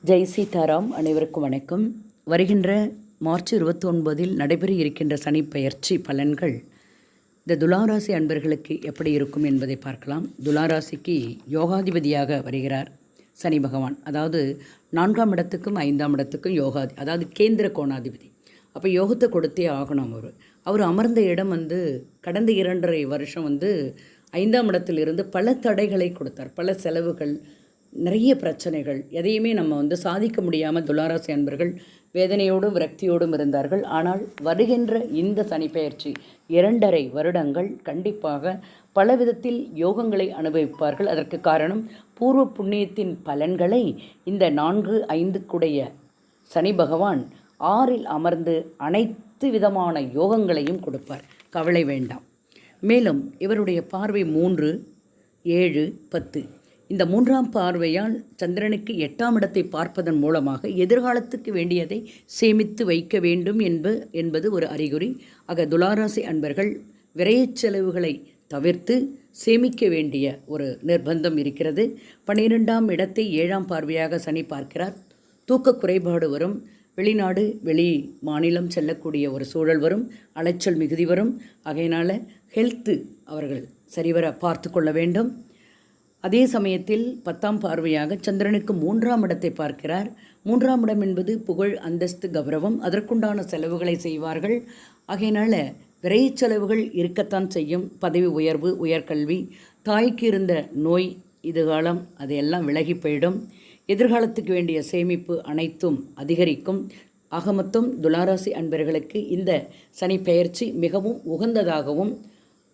ஜெய் சீதாராம். அனைவருக்கும் வணக்கம். வருகின்ற மார்ச் 29 நடைபெற இருக்கின்ற சனி பெயர்ச்சி பலன்கள் இந்த துலாராசி அன்பர்களுக்கு எப்படி இருக்கும் என்பதை பார்க்கலாம். துலாராசிக்கு யோகாதிபதியாக வருகிறார் சனி பகவான். அதாவது 4ஆம் இடத்துக்கும் 5ஆம் இடத்துக்கும் அதாவது கேந்திர கோணாதிபதி. அப்போ யோகத்தை கொடுத்தே ஆகணும். அவர் அமர்ந்த இடம் கடந்த 2.5 வருஷம் 5ஆம் இடத்திலிருந்து பல தடைகளை கொடுத்தார். பல செலவுகள், நிறைய பிரச்சனைகள், எதையுமே நம்ம சாதிக்க முடியாமல் துலாராசி அன்பர்கள் வேதனையோடும் விரக்தியோடும் இருந்தார்கள். ஆனால் வருகின்ற இந்த சனிப்பெயர்ச்சி 2.5 வருடங்கள் கண்டிப்பாக பல விதத்தில் யோகங்களை அனுபவிப்பார்கள். அதற்கு காரணம் பூர்வ புண்ணியத்தின் பலன்களை இந்த 4-5 சனி பகவான் 6இல் அமர்ந்து அனைத்து விதமான யோகங்களையும் கொடுப்பார். கவலை வேண்டாம். மேலும் இவருடைய பார்வை 3, 7, 10 இந்த 3ஆம் பார்வையால் சந்திரனுக்கு 8ஆம் இடத்தை பார்ப்பதன் மூலமாக எதிர்காலத்துக்கு வேண்டியதை சேமித்து வைக்க வேண்டும் என்பது ஒரு அறிகுறி. ஆக துலாராசி அன்பர்கள் விரயச் செலவுகளை தவிர்த்து சேமிக்க வேண்டிய ஒரு நிர்பந்தம் இருக்கிறது. 12ஆம் இடத்தை 7ஆம் பார்வையாக சனி பார்க்கிறார். தூக்க குறைபாடு வரும். வெளிநாடு, வெளி மாநிலம் செல்லக்கூடிய ஒரு சூழல் வரும். அலைச்சல் மிகுதி வரும். ஆகையினால் ஹெல்த்து அவர்கள் சரிவர பார்த்து கொள்ள வேண்டும். அதே சமயத்தில் 10ஆம் பார்வையாக சந்திரனுக்கு 3ஆம் இடத்தை பார்க்கிறார். 3ஆம் இடம் என்பது புகழ், அந்தஸ்து, கௌரவம். அதற்குண்டான செலவுகளை செய்வார்கள். ஆகையினால் விரைவு செலவுகள் இருக்கத்தான் செய்யும். பதவி உயர்வு, உயர்கல்வி, தாய்க்கு இருந்த நோய் இதுகாலம் அதையெல்லாம் விலகி போயிடும். எதிர்காலத்துக்கு வேண்டிய சேமிப்பு அனைத்தும் அதிகரிக்கும். ஆக மொத்தம் துலாராசி அன்பர்களுக்கு இந்த சனி பெயர்ச்சி மிகவும் உகந்ததாகவும்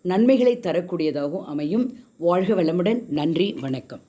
நன்மைகளை தரக்கூடியதாகவும் அமையும். வாழ்க வளமுடன். நன்றி, வணக்கம்.